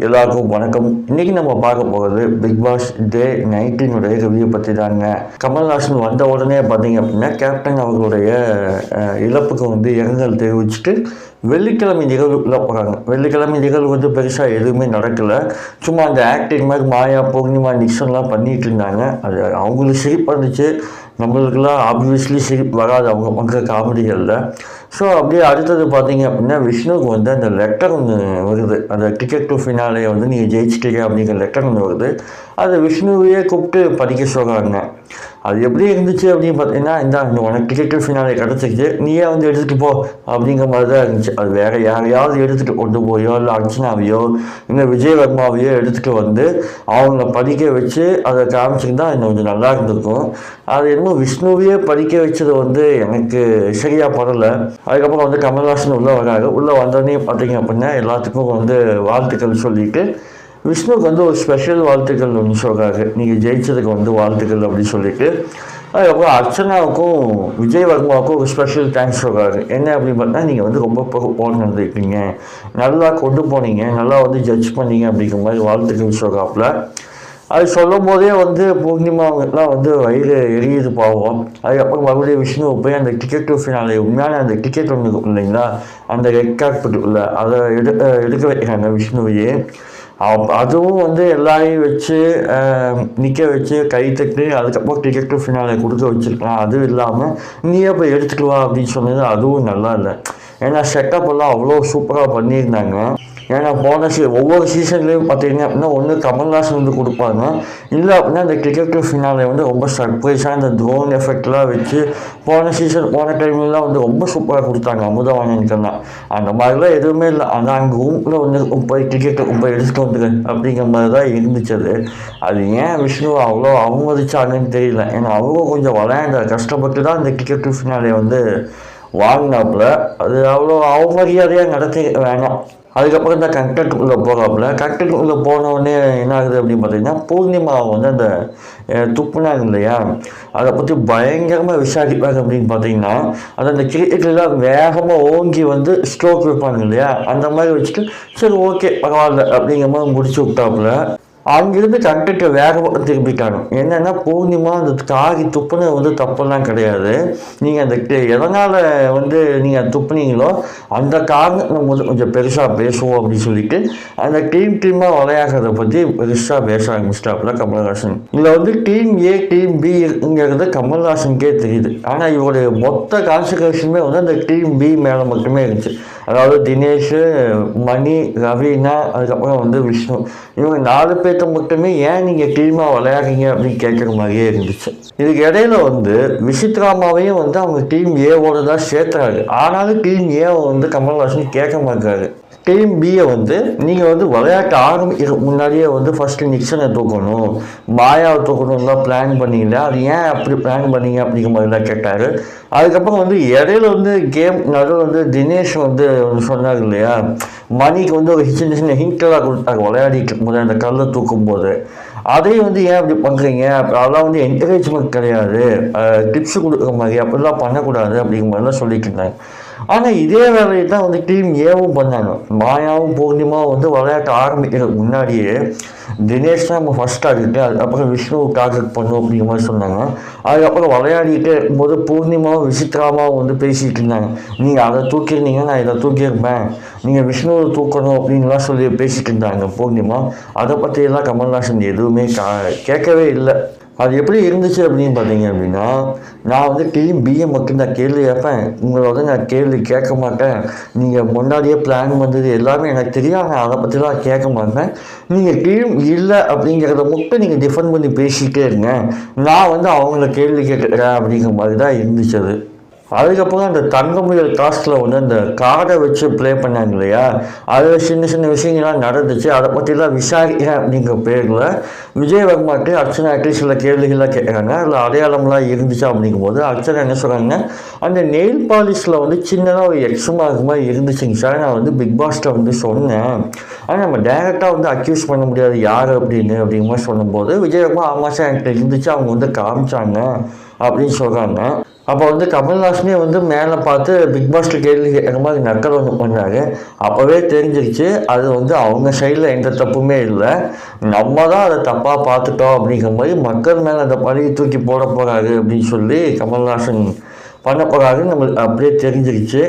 எல்லாருக்கும் வணக்கம். இன்னைக்கு நம்ம பார்க்க போகிறது பிக் பாஸ் டே 19 ரிவ்யூ பற்றி தாங்க. கமல்ஹாசன் வந்த உடனே பார்த்தீங்க அப்படின்னா கேப்டன் அவர்களுடைய இழப்புக்கு இரங்கல் தெரிவிச்சுட்டு வெள்ளிக்கிழமை நிகழ்வுக்குள்ளே போகிறாங்க. வெள்ளிக்கிழமை நிகழ்வு பெருசாக எதுவுமே நடக்கலை. சும்மா அந்த ஆக்டிங் மாதிரி மாயா பூர்ணிமா நிக்சன்லாம் பண்ணிகிட்டு இருந்தாங்க. அது அவங்களுக்கு சிரிப்பு இருந்துச்சு, நம்மளுக்கெல்லாம் ஆப்வியஸ்லி சிரிப்பு வராது அவங்க பண்ணுற காமெடிகளில். ஸோ அப்படியே அடுத்தது பார்த்தீங்க அப்படின்னா விஷ்ணுவுக்கு அந்த லெட்டர் ஒன்று வருது. அந்த டிக்கெட் டு ஃபினாலே நீங்கள் ஜெயிச்சிட்டீங்க அப்படிங்கிற லெட்டர் ஒன்று வருது. அதை விஷ்ணுவையே கூப்பிட்டு படிக்க சொல்கிறாங்க. அது எப்படி இருந்துச்சு அப்படின்னு பார்த்தீங்கன்னா, இந்த உனக்கு டிக்கெட் டு ஃபினாலே கிடச்சிச்சு, நீயே எடுத்துகிட்டு போ அப்படிங்கிற மாதிரி தான் இருந்துச்சு. அது வேறு யாரையாவது எடுத்துகிட்டு கொண்டு போயோ இல்லை அர்ச்சனாவையோ இல்லை விஜயவர்மாவையோ எடுத்துகிட்டு அவங்கள படிக்க வச்சு அதை காமிச்சிருந்தா இன்னும் கொஞ்சம் நல்லா இருந்திருக்கும். அது என்னமோ விஷ்ணுவையே படிக்க வச்சது எனக்கு சரியாக படலை. அதுக்கப்புறம் கமல்ஹாசன் உள்ளே வராங்க. உள்ளே வந்தோடனே பார்த்தீங்க அப்படின்னா எல்லாத்துக்கும் வாழ்த்துக்கள் சொல்லிட்டு விஷ்ணுவுக்கு ஒரு ஸ்பெஷல் வாழ்த்துக்கள் ஒன்று சொல்கிறாரு. நீங்கள் ஜெயிச்சதுக்கு வாழ்த்துக்கள் அப்படின்னு சொல்லிட்டு. அதுக்கப்புறம் அர்ச்சனாவுக்கும் விஜயவர்மாவுக்கும் ஒரு ஸ்பெஷல் தேங்க்ஸ் சொல்கிறாரு. என்ன அப்படின்னு பார்த்தா, நீங்கள் ரொம்ப போட்டு நடந்துருக்கீங்க, நல்லா கொண்டு போனீங்க, நல்லா ஜட்ஜ் பண்ணீங்க அப்படிங்கிற மாதிரி வாழ்த்துக்கள் சொல்கிறாப்புல. அது சொல்லும் போதே பூர்ணிமாவுக்குலாம் வயிறு எரியுது பாவம். அதுக்கப்புறம் மறுபடியும் விஷ்ணு போய் அந்த டிக்கெட் டு ஃபினாலே உண்மையான அந்த டிக்கெட் ஒன்று இல்லைங்களா, அந்த ரெட் கார்பெட்டுக்குள்ள அதை எடுக்க வைக்கிறாங்க விஷ்ணுவையே. அதுவும் எல்லாரையும் வச்சு நிற்க வச்சு கை தட்டு அதுக்கப்புறம் டிக்கெட் டு ஃபினாலே கொடுக்க வச்சுருக்கலாம். அதுவும் இல்லாமல் நீயே போய் எடுத்துக்குவா அப்படின்னு சொன்னது அதுவும் நல்லா இல்லை. ஏன்னா செட்டப் எல்லாம் அவ்வளோ சூப்பராக பண்ணியிருந்தாங்க. ஏன்னா போன ஒவ்வொரு சீசன்லேயும் பார்த்தீங்க அப்படின்னா ஒன்று கமல்ஹாசன் கொடுப்பாங்க, இல்லை அப்படின்னா அந்த டிக்கெட் டு ஃபினாலே ரொம்ப சர்ப்ரைஸாக இந்த ட்ரோன் எஃபெக்ட்லாம் வச்சு போன டைம்லாம் ரொம்ப சூப்பராக கொடுத்தாங்க அமுதவாணனுக்கெல்லாம். அந்த மாதிரிலாம் எதுவுமே இல்லை. ஆனால் அங்கே ரூமில் போய் டிக்கெட்டை போய் எடுத்துகிட்டு வந்துரு அப்படிங்கிற மாதிரி தான் இருந்துச்சு. அது ஏன் விஷ்ணு அவ்வளோ அவமதிச்சாங்கன்னு தெரியல. ஏன்னா அவங்க கொஞ்சம் விளையாண்ட கஷ்டப்பட்டு தான் இந்த டிக்கெட் டு ஃபினாலே வாங்கினாப்புல. அது அவ்வளோ அவமரியாதையாக நடத்தி வேணாம். அதுக்கப்புறம் இந்த கண்டென்ட்டுக்குள்ளே போகிறாப்புல. கண்டென்ட்டுக்குள்ளே போனோடனே என்ன ஆகுது அப்படின்னு பார்த்தீங்கன்னா, பூர்ணிமா அந்த துப்புனாங்க இல்லையா, அதை பற்றி பயங்கரமாக விசாரிப்பாங்க. அப்படின்னு பார்த்தீங்கன்னா அது அந்த கிரிக்கெட்லாம் வேகமாக ஓங்கி ஸ்ட்ரோக் வைப்பாங்க இல்லையா, அந்த மாதிரி வச்சுட்டு சரி ஓகே பரவாயில்ல அப்படிங்கிற மாதிரி முடிச்சு விட்டாப்புல. அங்கிருந்து கண்டென்ட்டை வேகமாக திரும்பிட்டாங்க. என்னென்னா பூர்ணிமா அந்த காரி துப்புன்னு தப்பெல்லாம் கிடையாது. நீங்கள் அந்த எதனால் நீங்கள் துப்புனீங்களோ அந்த காரணம் நம்ம கொஞ்சம் பெருசாக பேசுவோம் அப்படின்னு சொல்லிட்டு அந்த டீமாக விளையாடுறத பற்றி பெருசாக பேச ஆரம்பிச்சிட்டாப்புல கமல்ஹாசன். இதில் டீம் ஏ டீம் பிங்கிறது கமல்ஹாசனுக்கே தெரியுது. ஆனால் இவருடைய மொத்த கான்சன்ட்ரேஷனுமே அந்த டீம் பி மேலே மட்டுமே இருந்துச்சு. அதாவது தினேஷ், மணி, ரவீனா, அதுக்கப்புறம் விஷ்ணு, இவங்க 4 பேர்த்த மட்டுமே ஏன் நீங்கள் டீமாக விளையாடுறீங்க அப்படின்னு கேட்குற மாதிரியே இருந்துச்சு. இதுக்கு இடையில விசித்ராமாவையும் அவங்க டீம் ஏவோட தான் சேர்த்துறாரு. ஆனாலும் டீம் ஏவை கமல்ஹாசன் கேட்க மாட்டாரு. டீம் பியை நீங்கள் விளையாட்டு ஆரம்பிக்கிற முன்னாடியே ஃபஸ்ட்டு நிக்சனை தூக்கணும், மாயாவை தூக்கணும்லாம் பிளான் பண்ணிங்களா, அது ஏன் அப்படி பிளான் பண்ணீங்க அப்படிங்கிற மாதிரிலாம் கேட்டார். அதுக்கப்புறம் இடையில கேம் நடுவில் தினேஷ் சொன்னார் இல்லையா, மணிக்கு ஒரு சின்ன சின்ன ஹிண்டெல்லாம் கொடுத்தாங்க விளையாடிட்டு போது அந்த கல்லை தூக்கும் போது. அதையும் ஏன் அப்படி பண்ணுறீங்க, அதெல்லாம் என்கரேஜ்மெண்ட் கிடையாது, டிப்ஸ் கொடுக்குற மாதிரி அப்படிலாம் பண்ணக்கூடாது அப்படிங்கிற மாதிரிலாம் சொல்லிட்டு இருந்தாங்க. ஆனால் இதே வேலையை தான் டீம் ஏவும் பண்ணாங்க. மாயாவும் பூர்ணிமாவும் விளையாட்ட ஆரம்பிக்கிறதுக்கு முன்னாடியே தினேஷ் தான் நம்ம ஃபஸ்ட் டார்கெட்டு, அதுக்கப்புறம் விஷ்ணுவை டார்கெட் பண்ணும் அப்படிங்கிற மாதிரி சொன்னாங்க. அதுக்கப்புறம் விளையாடிட்டு இருக்கும்போது பூர்ணிமாவும் விசித்ராமாவும் பேசிகிட்டு இருந்தாங்க. நீங்கள் அதை தூக்கியிருந்தீங்க, நான் இதை தூக்கியிருப்பேன், நீங்கள் விஷ்ணுவை தூக்கணும் அப்படின்லாம் சொல்லி பேசிகிட்டு இருந்தாங்க பூர்ணிமா. அதை பற்றியெல்லாம் கமல்ஹாசன் எதுவுமே கேட்கவே இல்லை. அது எப்படி இருந்துச்சு அப்படின்னு பார்த்தீங்க அப்படின்னா, நான் டீம் பிஏ மட்டும்தான் கேள்வி கேட்பேன், உங்களோட நான் கேள்வி கேட்க மாட்டேன், நீங்கள் முன்னாடியே பிளான் பண்ணுறது எல்லாமே எனக்கு தெரியும், நான் அதை பற்றிலாம் கேட்க மாட்டேன், நீங்கள் டீம் இல்லை அப்படிங்கிறத மட்டும் நீங்கள் டிஃபெண்ட் பண்ணி பேசிக்கிட்டே இருங்க, நான் அவங்கள கேள்வி கேட்குறேன் அப்படிங்கிற மாதிரி தான் இருந்துச்சு அது. அதுக்கப்புறம் அந்த தங்கமுயல் டாஸ்கில் அந்த கார்டை வச்சு ப்ளே பண்ணாங்க இல்லையா, அதில் சின்ன சின்ன விஷயங்கள்லாம் நடந்துச்சு. அதை பற்றிலாம் விசாரிக்கிறேன் அப்படிங்கிற பேரில் விஜயவர்மாட்டு அர்ச்சனாட்டு சில கேள்விகள்லாம் கேட்குறாங்க. அதில் அடையாளம்லாம் இருந்துச்சு அப்படிங்கும்போது அர்ச்சனா என்ன சொல்கிறாங்க, அந்த நெயில் பாலிஷில் சின்னதாக ஒரு எக்ஸ்மார்க் மாதிரி இருந்துச்சுங்க சார், நான் பிக் பாஸ்ட்டை சொன்னேன், ஆனால் நம்ம டேரெக்டாக அக்யூஸ் பண்ண முடியாது யார் அப்படிங்கிற மாதிரி சொல்லும்போது விஜயவர்மா ஆமாம் சார் என்கிட்ட இருந்துச்சு, அவங்க காமிச்சாங்க அப்படின்னு சொல்கிறாங்க. அப்போ வந்து கமல்ஹாசனே வந்து மேலே பார்த்து பிக் பாஸில் கேள்வி கேட்குற மாதிரி நக்கல் ஒன்று பண்ணாரு. அப்போவே தெரிஞ்சிருச்சு அது வந்து அவங்க சைடில் எந்த தப்புமே இல்லை, நம்ம தான் அதை தப்பாக பார்த்துட்டோம் அப்படிங்கிற மாதிரி மக்கள் மேலே அந்த பழியை தூக்கி போட போகிறாரு அப்படின்னு சொல்லி கமல்ஹாசன் பண்ண போகிறாருன்னு நம்மளுக்கு அப்படியே தெரிஞ்சிருச்சு.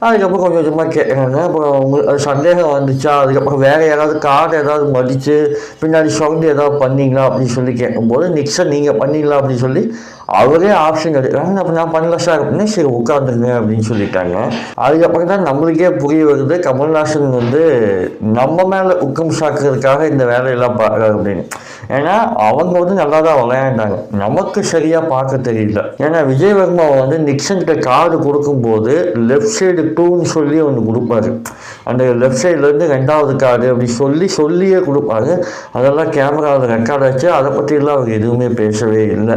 அதுக்கப்புறம் கொஞ்சம் கொஞ்சமாக கேட்குறாங்க. அப்புறம் உங்களுக்கு சந்தேகம் வந்துச்சா, அதுக்கப்புறம் வேறு யாராவது கார்டு ஏதாவது மதித்து பின்னாடி சவுண்டு ஏதாவது பண்ணீங்களா அப்படின்னு சொல்லி கேட்கும்போது நிக்சன் நீங்கள் பண்ணீங்களா அப்படின்னு சொல்லி அவரே ஆப்ஷன் எடுக்கிறாங்க. அப்போ நான் பண்ணல சார் அப்படின்னா சரி உட்காந்துருங்க அப்படின்னு சொல்லிட்டாங்க. அதுக்கப்புறம் தான் நம்மளுக்கே புரிய வருது கமல்ஹாசன் வந்து நம்ம மேலே உக்கம் சாக்குறதுக்காக இந்த வேலையெல்லாம் பார்க்குறாரு அப்படின்னு. ஏன்னா அவங்க வந்து நல்லா தான் விளையாண்டாங்க, நமக்கு சரியாக பார்க்க தெரியல. ஏன்னா விஜயவர்மா வந்து நிக்சன்கிட்ட கார்டு கொடுக்கும்போது லெஃப்ட் சைடு 2ன்னு சொல்லி ஒன்று கொடுப்பாரு. அந்த லெஃப்ட் சைட்லேருந்து 2வது கார்டு அப்படி சொல்லியே கொடுப்பாரு. அதெல்லாம் கேமராவில் ரெக்கார்ட் ஆச்சு. அதை பற்றிலாம் அவர் எதுவுமே பேசவே இல்லை.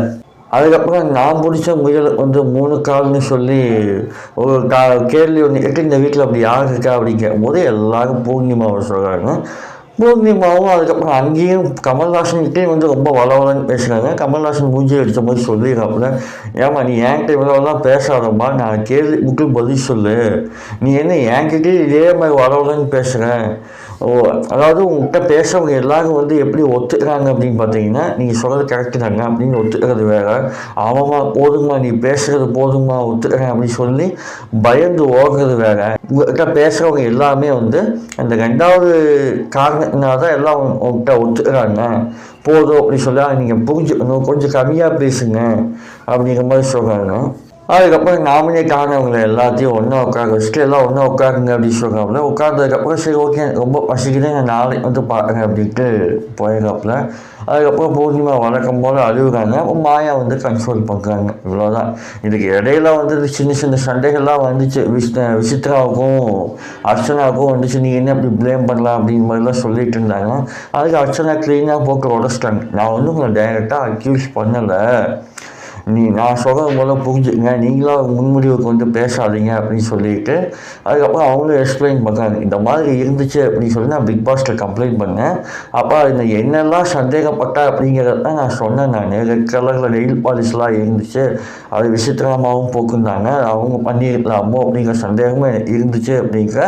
அதுக்கப்புறம் நான் பிடிச்ச முயல் வந்து 3 கால்னு சொல்லி ஒரு கேள்வி ஒன்று கேட்டு இந்த வீட்டில் அப்படி யார் இருக்கா அப்படின்னு கேட்கும்போது எல்லாரும் பூர்ணிமாவை சொல்கிறாங்க. பூர்ணிமாவும் அதுக்கப்புறம் அங்கேயும் கமல்ஹாசன்கிட்டையும் வந்து ரொம்ப வளவலன்னு பேசுகிறாங்க. கமல்ஹாசன் மூஞ்சி அடித்த மாதிரி சொல்லிடுறாப்புல, ஏமா நீ என்கிட்ட இவ்வளோலாம் பேசாதம்மா, நான் கேள்வி புக்கு பதில் சொல்லு, நீ என்ன என்கிட்டே இதே மாதிரி வளவலன்னு பேசுகிறேன். அதாவது உங்கள்கிட்ட பேசுகிறவங்க எல்லாரும் வந்து எப்படி ஒத்துக்கிறாங்க அப்படின்னு பார்த்தீங்கன்னா நீங்கள் சொல்கிறது கரெக்டு தாங்க அப்படின்னு ஒத்துக்கிறது வேறு, ஆமாம்மா போதுமா நீ பேசுகிறது போதுமா ஒத்துக்கிறேன் அப்படின்னு சொல்லி பயந்து ஓடுறது வேறு. உங்கள்கிட்ட பேசுகிறவங்க எல்லாமே வந்து அந்த 2வது காரணத்தினால தான் எல்லாம் உங்கள்கிட்ட ஒத்துக்கிறாங்க போதும் அப்படி சொல்லி நீங்கள் புரிஞ்சுக்கணும், கொஞ்சம் கம்மியாக பேசுங்க அப்படிங்கிற மாதிரி சொல்கிறாங்க. அதுக்கப்புறம் நாமினேட் ஆனவங்களை எல்லாத்தையும் ஒன்றா உட்கார வச்சுட்டு எல்லாம் ஒன்றா உட்காருங்க அப்படின்னு சொல்கிறாப்புல. உட்கார்ந்ததுக்கப்புறம் சரி ஓகே ரொம்ப பசிக்குது நான் நாளைக்கு வந்து பார்க்குறேன் அப்படின்ட்டு போயிடறாப்புல. அதுக்கப்புறம் பூர்ணிமா வழக்கம் போல் அழுகுறாங்க. அப்புறம் மாயா வந்து கன்சோல் பண்ணுறாங்க. இவ்வளோதான். இதுக்கு இடையில வந்து சின்ன சின்ன சண்டைகள்லாம் வந்துச்சு. விசித்ராவுக்கும் அர்ச்சனாவுக்கும் வந்துச்சு. நீங்கள் என்ன அப்படி ப்ளேம் பண்ணலாம் அப்படின்னு மாதிரிலாம் சொல்லிட்டு இருந்தாங்க. அதுக்கு அர்ச்சனா க்ளீனாக போட்டு உடச்சிட்டாங்க. நான் வந்து உங்களை டைரெக்டாக அக்யூஸ் பண்ணலை, நான் சொல்கிறது போல புரிஞ்சுங்க, நீங்களாம் முன்முடிவுக்கு வந்து பேசாதீங்க அப்படின்னு சொல்லிட்டு அதுக்கப்புறம் அவங்களும் எக்ஸ்பிளைன் பண்ணுறாங்க. இந்த மாதிரி இருந்துச்சு அப்படின்னு சொல்லி நான் பிக் பாஸில் கம்ப்ளைண்ட் பண்ணேன். அப்போ இந்த என்னெல்லாம் சந்தேகப்பட்டா அப்படிங்கிறது தான் நான் சொன்னேன். நான் ரெட் கலரில் நெயில் பாலிஷ்லாம் இருந்துச்சு, அது விசித்திரமாகவும் போக்குந்தாங்க, அவங்க பண்ணியிருக்கலாமோ அப்படிங்கிற சந்தேகமே இருந்துச்சு. அப்படிங்கிற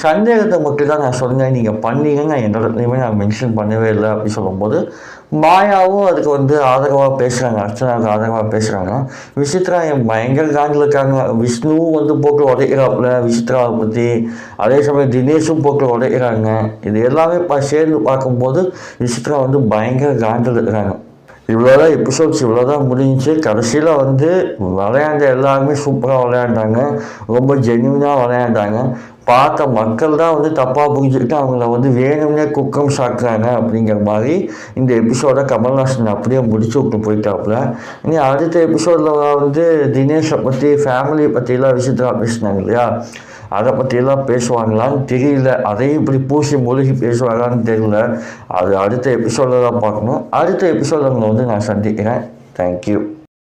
சந்தேகத்தை மட்டும் தான் நான் சொன்னேன், நீங்கள் பண்ணீங்கன்னு நான் எந்த இடத்துலையுமே நான் மென்ஷன் பண்ணவே இல்லை அப்படின்னு சொல்லும்போது மாயாவும் அதுக்கு வந்து ஆதரவாக பேசுகிறாங்க, அர்ச்சனாவுக்கு ஆதரவாக பேசுகிறாங்க. விசித்ரா என் பயங்கர காண்டில் இருக்காங்க. விஷ்ணுவும் வந்து போட்டு உடைக்கிறாப்புல விசித்ராவை பற்றி, அதே சமயம் தினேஷும் போட்டு உடைக்கிறாங்க. இது எல்லாமே சேர்ந்து பார்க்கும்போது விசித்ரா வந்து பயங்கர காண்டில் இருக்கிறாங்க. இவ்வளோதான் எபிசோட்ஸ், இவ்வளோதான் முடிஞ்சிச்சு. கடைசியில் வந்து விளையாண்ட எல்லாருமே சூப்பராக விளையாண்டாங்க, ரொம்ப ஜென்யூனாக விளையாண்டாங்க. பார்த்த மக்கள் தான் வந்து தப்பாக புரிஞ்சுக்கிட்டு அவங்கள வந்து வேணும்னே குக்கம் சாக்குறாங்க அப்படிங்கிற மாதிரி இந்த எபிசோடை கமல்ஹாசன் அப்படியே முடிச்சு விட்டு போயிட்டாப்புல. இனி அடுத்த எபிசோடில் வந்து தினேஷை பற்றி ஃபேமிலியை பற்றிலாம் விஷயத்தெல்லாம் பேசினாங்க இல்லையா, அதை பற்றியெல்லாம் பேசுவாங்களான்னு தெரியல. அதையும் இப்படி பூசி மூழ்கி பேசுவாங்களான்னு தெரியல. அது அடுத்த எபிசோடில் தான் பார்க்கணும். அடுத்த எபிசோடில் வந்து நான் சந்திக்கிறேன். தேங்க்யூ.